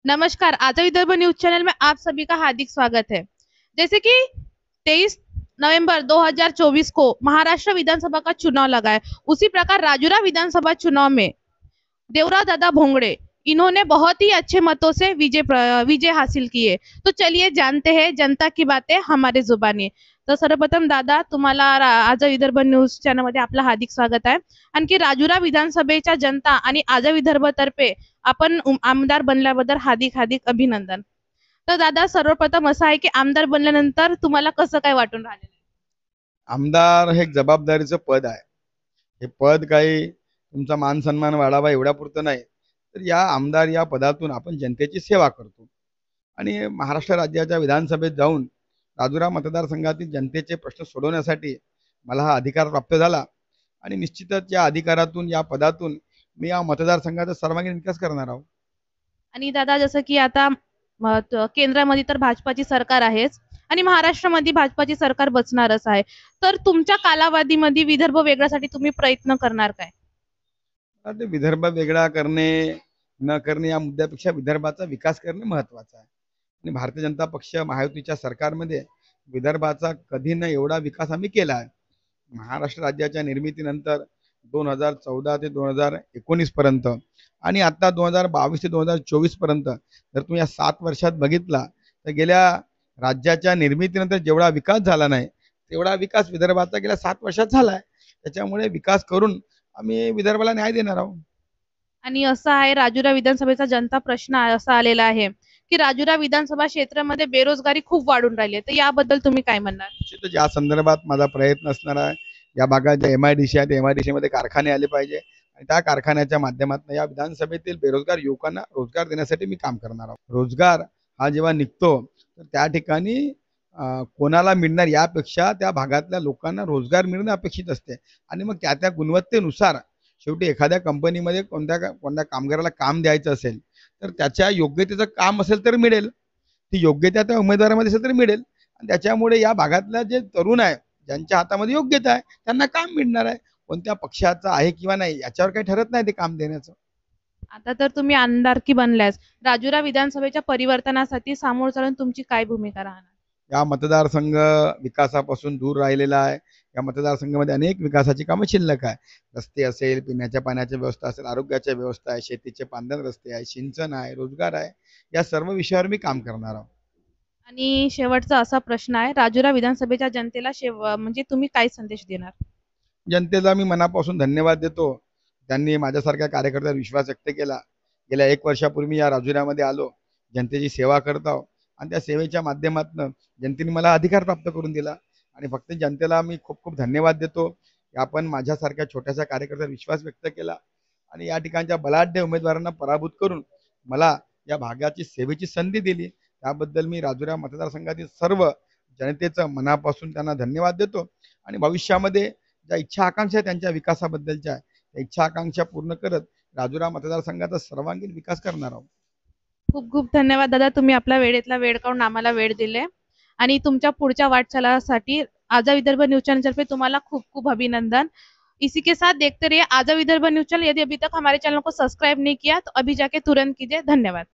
नमस्कार, आजा Vidarbha news channel में आप सभी का हार्दिक स्वागत है। जैसे कि 23 नवंबर 2024 को महाराष्ट्र विधानसभा का चुनाव लगा है, उसी प्रकार राजुरा विधानसभा चुनाव में देवराव दादा भोंगड़े इन्होंने बहुत ही अच्छे मतों से विजय हासिल की है। तो चलिए जानते हैं जनता की बातें हमारे जुबानी। तर सर्वप्रथम दादा तुम्हाला आजा विदर्भ न्यूज चॅनल मध्ये आपलं हार्दिक स्वागत आहे। आणखी राजुरा विधानसभेच्या जनता आणि आजा विदर्भ तर्फे आपण आमदार बनल्याबद्दल हार्दिक हार्दिक अभिनंदन। तर दादा सर्वप्रथम असं आहे की आमदार बनल्यानंतर तुम्हाला कसं काय वाटून राहिलेलं आहे? आमदार हे एक जबाबदारीचं पद आहे। हे पद काही तुमचा मान सन्मान वाढावा एवढ्यापुरतं नाही, तर या आमदार या पदातून आपण जनतेची सेवा करतो आणि महाराष्ट्र राज्याच्या विधानसभेत जाऊन राजुरा मतदारसंघातील जनतेचे प्रश्न सोडवण्यासाठी मला हा अधिकार प्राप्त झाला आणि निश्चितच या अधिकारातून या पदातून मी या मतदारसंघाचा सर्वांगीण विकास करणार आहोत। आणि दादा जसं की आता केंद्रामध्ये तर भाजपाची सरकार आहेच आणि महाराष्ट्रामध्ये भाजपाची सरकार बसणारच आहे, तर तुमच्या कालावधीमध्ये विदर्भ वेगळ्यासाठी तुम्ही प्रयत्न करणार काय? ते विदर्भ वेगळा करणे न करणे या मुद्द्यापेक्षा विदर्भाचा विकास करणे महत्त्वाचं आहे आणि भारतीय जनता पक्ष महायुतीच्या सरकारमध्ये विदर्भाचा कधी न एवढा विकास आम्ही केला आहे। महाराष्ट्र राज्याच्या निर्मितीनंतर 2014 ते 2019 पर्यंत आणि आता 2022 ते 2024 पर्यंत जर तुम्ही या 7 वर्षात बघितला तर गेल्या राज्याच्या निर्मितीनंतर जेवढा विकास झाला नाही तेवढा विकास विदर्भाचा गेल्या 7 वर्षात झाला आहे। त्याच्यामुळे विकास करून आम्ही विदर्भाला न्याय देणार आहोत। आणि असं आहे राजुरा विधानसभेचा जनता प्रश्न असा आलेला आहे की राजुरा विधानसभा क्षेत्रामध्ये बेरोजगारी खूप वाढून राहिली आहे, तर याबद्दल तुम्ही काय म्हणणार? निश्चितच या संदर्भात माझा प्रयत्न असणार आहे। या भागात जे MIDC आहे, MIDC मध्ये कारखाने आले पाहिजे आणि त्या कारखान्याच्या माध्यमातून या विधानसभेतील बेरोजगार युवकांना रोजगार देण्यासाठी मी काम करणार आहोत। रोजगार हा जेव्हा निघतो तर त्या ठिकाणी कोणाला मिळणार यापेक्षा त्या भागातल्या लोकांना रोजगार मिळणं अपेक्षित असते आणि मग त्या गुणवत्तेनुसार शेवटी एखाद्या कंपनीमध्ये कोणत्या कामगाराला काम द्यायचं असेल तर त्याच्या योग्यतेचं काम असेल तर मिळेल, ती योग्यता त्या उमेदवारामध्ये असेल तर मिळेल आणि त्याच्यामुळे या भागातल्या जे तरुण आहे ज्यांच्या हातामध्ये योग्यता आहे त्यांना काम मिळणार आहे। कोणत्या पक्षाचं आहे किंवा नाही याच्यावर काही ठरत नाही ते काम देण्याचं। आता तर तुम्ही आमदारकी बनल्यास राजुरा विधानसभेच्या परिवर्तनासाठी सामोरं चालून तुमची काय भूमिका राहणार? या मतदारसंघ विकासापासून दूर राहिलेला आहे। या मतदारसंघामध्ये अनेक विकासाची कामं शिल्लक आहे। रस्ते असेल, पिण्याच्या पाण्याची व्यवस्था असेल, आरोग्याची व्यवस्था आहे, शेतीचे पांढर रस्ते आहे, सिंचन आहे, रोजगार आहे, या सर्व विषयावर मी काम करणार आहोत। आणि शेवटचा असा प्रश्न आहे, राजुरा विधानसभेच्या जनतेला म्हणजे तुम्ही काय संदेश देणार? जनतेला मी मनापासून धन्यवाद देतो। त्यांनी माझ्यासारख्या कार्यकर्त्यावर विश्वास व्यक्त केला। गेल्या 1 वर्षापूर्वी या राजुऱ्यामध्ये आलो, जनतेची सेवा करत आहोत आणि त्या सेवेच्या माध्यमातून जनतेने मला अधिकार प्राप्त करून दिला आणि फक्त जनतेला मी खूप खूप धन्यवाद देतो की आपण माझ्यासारख्या छोट्याशा कार्यकर्त्यावर विश्वास व्यक्त केला आणि या ठिकाणच्या बलाढ्य उमेदवारांना पराभूत करून मला या भागाची सेवेची संधी दिली। त्याबद्दल मी राजुरा मतदारसंघातील सर्व जनतेचं मनापासून त्यांना धन्यवाद देतो आणि भविष्यामध्ये ज्या इच्छा आकांक्षा आहेत त्यांच्या विकासाबद्दलच्या त्या इच्छा आकांक्षा पूर्ण करत राजुरा मतदारसंघाचा सर्वांगीण विकास करणार आहोत। खूप खूप धन्यवाद दादा, तुम्ही आपला वेळेतला वेळ काढून आम्हाला वेळ दिले आणि तुमच्या पुढच्या वाटचालीसाठी आजा विदर्भ न्यूज चैनल तर्फे तुम्हाला खूप खूप अभिनंदन। इसी के साथ देखते रहिए आजा विदर्भ न्यूज चैनल। यदि अभी तक हमारे चैनल को सब्सक्राइब नहीं किया तो अभी जाके तुरंत कीजिए। धन्यवाद।